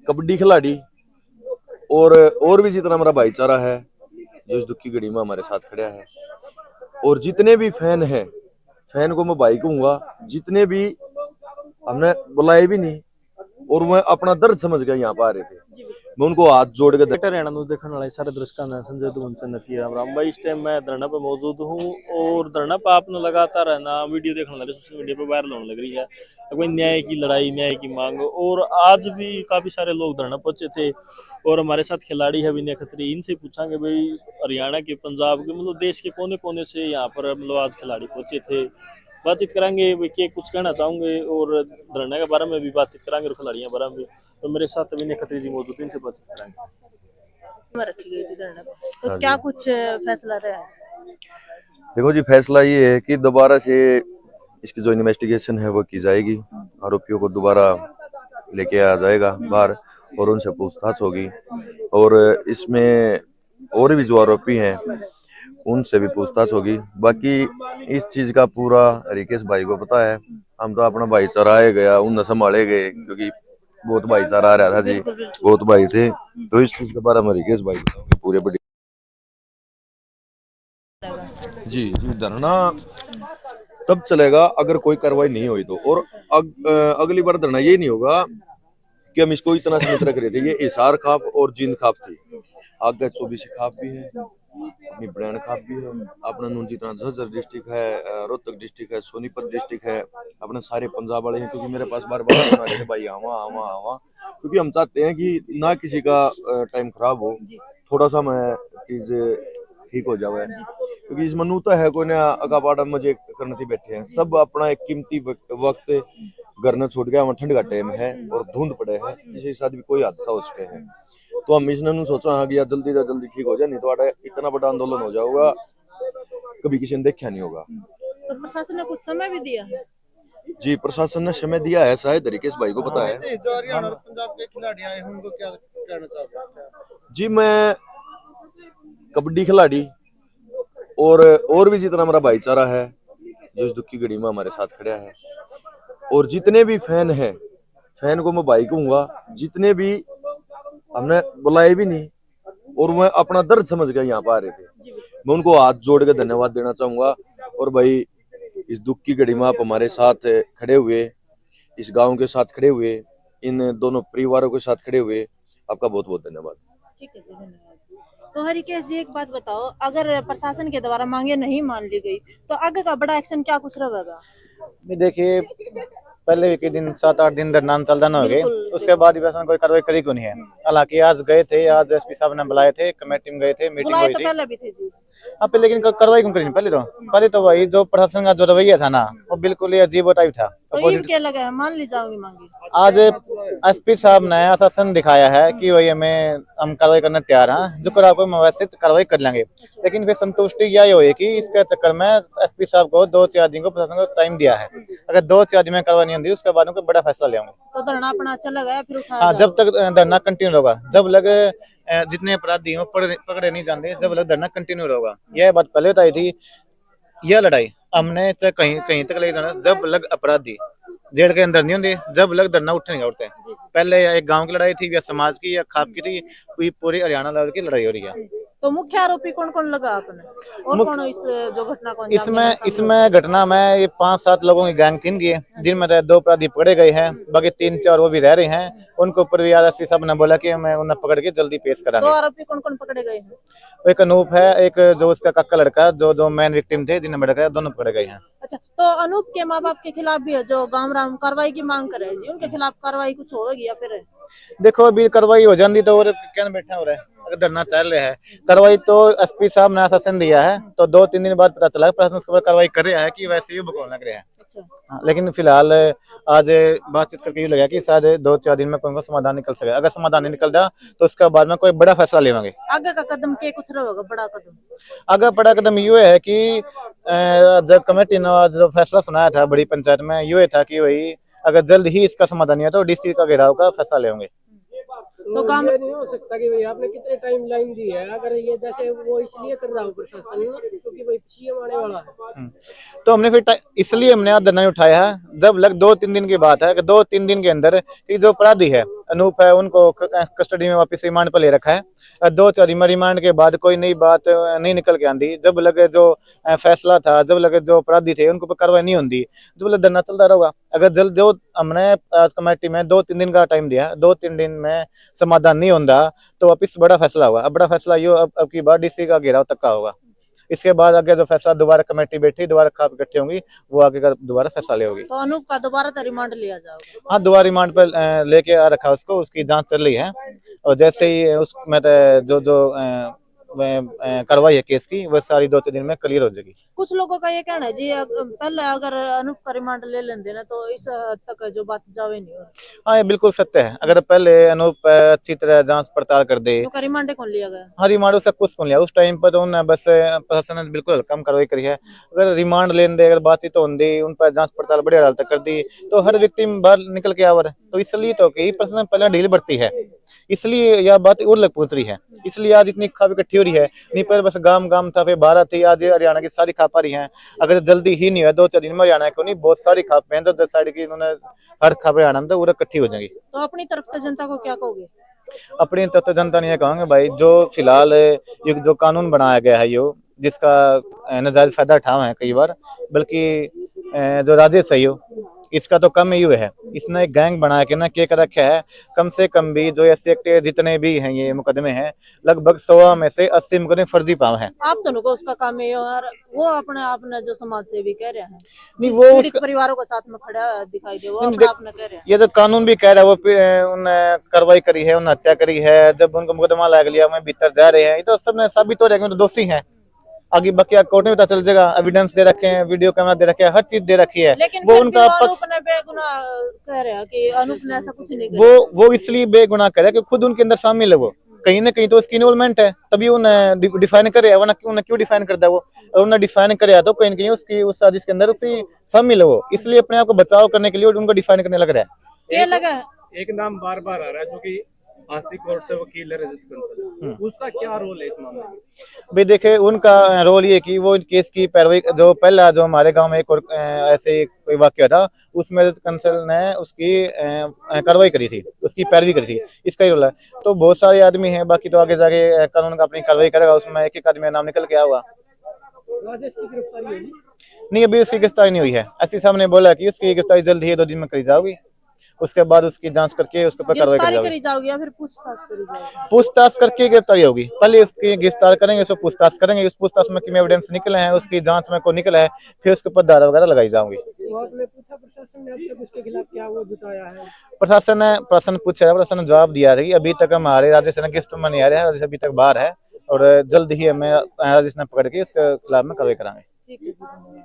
कबड्डी खिलाड़ी और भी जितना हमारा भाईचारा है जो इस दुख की घड़ी में हमारे साथ खड़ा है, और जितने भी फैन हैं, फैन को मैं भाई कहूंगा, जितने भी हमने बुलाए भी नहीं और मैं अपना दर्द समझ गया यहाँ पर आ रहे थे, मैं उनको हाथ जोड़ के हरियाणा देखने वाले सारे दर्शकों ने संजय दुमन राम भाई। इस टाइम मैं धरना पे मौजूद हूँ और धरना पे आपने लगातार है ना वीडियो देखने लगे, सोशल मीडिया पे वायरल होने लग रही है कोई न्याय की लड़ाई, न्याय की मांग। और आज भी काफी सारे लोग धरना पहुंचे थे और हमारे साथ खिलाड़ी है विनय खत्री, इनसे पूछांगे भाई हरियाणा के, पंजाब के, मतलब देश के कोने कोने से यहाँ पर मतलब आज खिलाड़ी पहुंचे थे। बातचीत कराएंगे कि कुछ कहना चाहूंगे और धरने के बारे में भी बातचीत कराएंगे और खिलाड़ियों के बारे में भी। तो मेरे साथ विनय खत्री जी मौजूद, इनसे बातचीत कराएंगे। में रखी गई थी धरने पर, तो क्या कुछ फैसला रहा है? देखो जी, फैसला ये है कि दोबारा से इसकी जो इन्वेस्टिगेशन है वो की जाएगी, आरोपियों को दोबारा लेके आ जाएगा बाहर और उनसे पूछताछ होगी, और इसमें और भी जो आरोपी हैं उनसे भी पूछताछ होगी। बाकी इस चीज का पूरा रिकेश भाई को पता है, हम तो अपना भाईचारा आए गया उन संभाले गए, क्योंकि बहुत भाईचारा आ रहा था जी, बहुत भाई थे, तो इस चीज के बारे में रिकेश भाई बताओगे पूरे बड़ी जी जी। धरना तब चलेगा अगर कोई कार्रवाई नहीं हुई तो, और अगली बार धरना ये नहीं होगा कि हम इसको इतना सीमित रख रहे थे। ये हिसार खाप और जींद खाप थी, आगे 24 खाप भी है, अपनी ब्रांड खाप भी है, अपना नून जितना झज्जर डिस्ट्रिक्ट है, रोहतक डिस्ट्रिक्ट है, सोनीपत डिस्ट्रिक्ट है, अपने सारे पंजाब वाले हैं। क्योंकि मेरे पास बार बार फोन आ रहे थे भाई आवा आवा आवा, क्योंकि हम चाहते हैं कि ना किसी का टाइम खराब हो, थोड़ा सा मैं चीज ठीक हो जाए, क्योंकि इसमें नूता है कोई ना अकापाड़ा मजे करने थी बैठे हैं सब, अपना एक कीमती वक्त घर न छोड़ के वहाँ ठंड का टाइम है और धुंध पड़े है, इसी साथ भी कोई हादसा हो चुके हैं, तो हम इसने सोचा हाँ कि यार जल्दी से जल्दी ठीक हो जाए, नहीं तो आड़ा इतना बड़ा आंदोलन हो जाएगा कभी किसी ने देखा नहीं होगा। तो प्रशासन ने कुछ समय भी दिया है? जी, प्रशासन ने समय दिया है, शायद रिकेश भाई को पता है। जो हरियाणा और पंजाब के खिलाड़ी आए हैं उनको क्या कहना चाहते हैं? जी, मैं कबड्डी खिलाड़ी और भी जितना हमारा भाईचारा है जो इस दुख की घड़ी में हमारे साथ खड़ा है, और जितने भी फैन हैं, फैन को मैं भाई कहूंगा, जितने भी हमने बुलाए भी नहीं और मैं अपना दर्द समझ गया यहाँ पर आ रहे थे, मैं उनको हाथ जोड़ के धन्यवाद देना चाहूंगा। और भाई इस दुख की घड़ी में आप हमारे साथ खड़े हुए, इस गांव के साथ खड़े हुए, इन दोनों परिवारों के साथ खड़े हुए, आपका बहुत बहुत धन्यवाद। ठीक है जी, धन्यवाद। तो हरिकेश जी एक बात बताओ, अगर प्रशासन के द्वारा मांगे नहीं मान ली गई तो आगे का बड़ा एक्शन क्या कुछ रहेगा? देखिए, पहले के दिन 7-8 दिन धरना चलना हो गए, उसके बाद भी कोई कार्रवाई करी क्यों नहीं है। हालांकि आज गए थे, आज एसपी साहब ने बुलाए थे, कमेटी में गए थे, मीटिंग हुई थी। पहले भी थे जी। अब लेकिन कार्रवाई क्यों करी? पहले तो वही जो प्रशासन का जो रवैया था ना, वो बिल्कुल ही अजीब टाइप था। तो ये क्या लगा है, मान ली जाओगी मांगी? आज एसपी साहब ने आश्वासन दिखाया है कि वही हम कार्रवाई करने तैयार हैं, जो कर आपको व्यवस्थित कार्रवाई कर लेंगे। लेकिन फिर संतुष्टि यह हुई कि इसके चक्कर में एसपी साहब को 2-4 दिन को प्रशासन को टाइम दिया है, अगर 2-4 दिन में कार्रवाई नहीं होती उसके बाद में कोई बड़ा फैसला लेंगे। तो धरना अपना चला गया, फिर उठाया हाँ, जब तक धरना कंटिन्यू होगा, जब लग जितने अपराधी हो पकड़े नहीं जाते, जब लग धरना कंटिन्यू होगा। यह बात पहले बताई थी, यह लड़ाई हमने चाहे कहीं कहीं तक ले जाना, जब लग अपराधी जेल के अंदर नहीं होंगे, जब लग धरना उठने नहीं उठते। पहले एक गांव की लड़ाई थी या समाज की या खाप की थी, पूरी हरियाणा लेवल की लड़ाई हो रही है। तो मुख्य आरोपी कौन कौन लगा आपने, और कौन इस जो घटना को इसमें घटना में ये 5-7 लोगों की गैंग थी, जिनमें 2 अपराधी पकड़े गए हैं, बाकी 3-4 वो भी रह रहे हैं। उनके ऊपर भी एसपी साहब ने बोला कि मैं उन्हें पकड़ के जल्दी पेश करांगे। 2 आरोपी कौन कौन पकड़े गए हैं? एक अनूप है, एक जो उसका काका लड़का, जो मेन विक्टिम थे जिन्हें मर्डर किया, दोनों पकड़े गए हैं। अच्छा, तो अनूप के माँ बाप के खिलाफ भी है जो गांव राम कार्रवाई की मांग कर रहे हैं जी, उनके खिलाफ कार्रवाई कुछ होगी या फिर? देखो, अभी कार्रवाई हो जाती तो और क्या बैठा हो रहा है, अगर धरना चल रहा है। कार्रवाई तो एसपी साहब ने आश्वासन दिया है, तो 2-3 दिन बाद पता चला प्रशासन उसके ऊपर कार्रवाई कर रहा है कि वैसे ही बकौल लग रहे हैं। अच्छा। लेकिन फिलहाल आज बातचीत करके ये लगा कि शायद 2-4 दिन में कोई समाधान निकल सके। अगर समाधान नहीं निकल जाए तो उसके बाद में कोई बड़ा फैसला लेंगे। आगे का कदम क्या कुछ रहेगा बड़ा कदम? आगे बड़ा कदम ये है कि जब कमेटी ने जो फैसला सुनाया था बड़ी पंचायत में, ये था कि वही अगर जल्द ही इसका समाधान नहीं है तो डीसी का घेराव का फैसला लेंगे। तो काम नहीं हो सकता कि भाई आपने कितने टाइम लाइन दी है, अगर ये जैसे वो इसलिए कर रहा हो प्रशासन क्योंकि भाई सीएम आने वाला है, तो हमने फिर इसलिए हमने आज धरना उठाया है। जब लग 2-3 दिन की बात है कि 2-3 दिन के अंदर जो अपराधी है अनूप है उनको कस्टडी में वापस रिमांड पर ले रखा है। 2-4 रिमांड के बाद कोई नई बात नहीं निकल के आंदी, जब लगे जो फैसला था, जब लगे जो अपराधी थे उनको पर कार्रवाई नहीं होती, जब लगे धरना चलता रहेगा। अगर जल्द जो हमने आज कमेटी में 2-3 दिन का टाइम दिया, 2-3 दिन में समाधान नहीं होता तो वापस बड़ा फैसला होगा। अब बड़ा फैसला ये अब की बार डीसी का घेराव तक का होगा। इसके बाद आगे जो फैसला दोबारा कमेटी बैठी, दोबारा खाप इकट्ठी होंगी, वो आगे का दोबारा फैसला ले होगी। तो अनूप का दोबारा तो रिमांड लिया जाएगा? हाँ, दोबारा रिमांड पर लेके आ रखा उसको, उसकी जांच चल रही है और जैसे ही उसमें जो जो कार्रवाई है केस की वह सारी 2-4 दिन में क्लियर हो जाएगी। कुछ लोगों का ये कहना है जी पहले अगर अनूप का रिमांड ले लेते ना तो इस हद तक जो बात जावे नहीं हो। हाँ, ये बिल्कुल सत्य है। अगर पहले अनूप अच्छी तरह जांच पड़ताल कर दे, तो रिमांड कौन लिया गया? हाँ, रिमांड सब कुछ कौन लिया उस टाइम पर, तो उन्होंने बस प्रशासन ने बिल्कुल कम कार्रवाई करी है। अगर रिमांड लेने दे, अगर बातचीत होती, उन पर जांच पड़ताल बड़ी अदालत कर दी तो हर व्यक्ति बाहर निकल के आवर। तो इसलिए तो कि प्रशासन पहले ढील बढ़ती है, इसलिए यह बात और लग पहुंच रही है, इसलिए आज इतनी खाप इकट्ठी हो रही है। नहीं पर बस गाम था, फिर भारत थी, आज हरियाणा की सारी खाप आ रही है। अगर जल्दी ही नहीं है 2-4 दिन में हरियाणा को नहीं, बहुत सारी खाप हैं जो साइड की इन्होंने हर खाप हरियाणा में वो इकट्ठी हो जाएंगी। तो अपनी तरफ से जनता को क्या कहोगे? अपनी तरफ तो जनता ने ये कहेंगे भाई, जो फिलहाल ये जो कानून बनाया गया है यो, जिसका नाजायज फायदा उठाए हैं कई बार, बल्कि जो राजेश है यो, इसका तो कम ही है। इसने एक गैंग बना के ना क्या कर रखा है, कम से कम भी जो ऐसे एक्ट जितने भी हैं ये मुकदमे हैं, लगभग 100 में से 80 मुकदमे फर्जी पाव हैं। आप दोनों को उसका काम है और वो अपने आप ने जो समाज सेवी कह रहे हैं, नहीं, वो पीड़ित परिवारों के साथ में खड़ा दिखाई दे, वो अपने आप ने कह रहे हैं। ये तो कानून भी कह रहा है, वो उन कार्रवाई करी है, उन हत्या करी है, जब उनको मुकदमा लग लिया मैं भीतर जा रहे हैं, ये तो सबने साबित हो रहा है कि दोषी हैं। आगे बाकी कोर्ट में पता चल जाएगा, एविडेंस दे रखे हैं, वीडियो कैमरा दे रखे हैं, हर चीज दे रखी है। लेकिन वो फिर उनका भी अनूप ने बेगुनाह कह रहे हैं कि अनूप ने ऐसा कुछ नहीं किया। वो इसलिए बेगुनाह करे कि खुद उनके अंदर शामिल है, वो कहीं ना कहीं तो उसकी इन्वॉल्वमेंट है, तभी उन्हें डिफाइन करे, वरना क्यों डिफाइन करता है वो। और उन्हें डिफाइन करे तो कहीं ना कहीं उसकी उस साजिश के अंदर उसकी शामिल है वो, इसलिए अपने आप को बचाव करने के लिए उनको डिफाइन करने लग रहा है। क्या लगा? एक नाम बार बार आ रहा है जो कि आसिफ कोर्ट से वकील है रजत कंसल, उसका क्या रोल है इस मामले में? भाई देखे, उनका रोल ये कि वो केस की पैरवी, जो पहला जो हमारे गांव में एक और ऐसे कोई वाक्य था, उसमें रजत कंसल ने उसकी कार्रवाई करी थी, उसकी पैरवी करी थी, इसका ही रोल है। तो बहुत सारे आदमी हैं, बाकी तो आगे जाके कानून का अपनी कार्रवाई करेगा, उसमें एक आदमी का नाम निकल के आया हुआ। राजेश की गिरफ्तारी होगी? नहीं, अभी उसकी गिरफ्तारी नहीं हुई है। ऐसी साहब ने बोला कि उसकी गिरफ्तारी जल्द ही 2 दिन में करी जाओगी, उसके बाद उसकी जांच करके उसके ऊपर कार्रवाई गिरफ्तारी करी करी जाओगी या फिर पूछताछ करी जाएगी? पूछताछ करके गिरफ्तारी होगी। पहले उसकी गिरफ्तार करेंगे, उसको पूछताछ करेंगे, उस पूछताछ में कितने एविडेंस निकले हैं, उसकी जांच में को निकला है, फिर उसके ऊपर धारा वगैरह लगाई जाऊंगी। तो आपने पूछा प्रशासन ने अब तक उसके खिलाफ क्या वो जुटाया है? प्रशासन पूछ रहा है, प्रशासन ने जवाब दिया है कि अभी तक हमारे राजेश ने गिरफ्त में नहीं आ रहा है, राजेश अभी तक बाहर है और जल्द ही हमें राजेश ने पकड़ के इसके खिलाफ में कार्रवाई कराएंगे। ठीक है।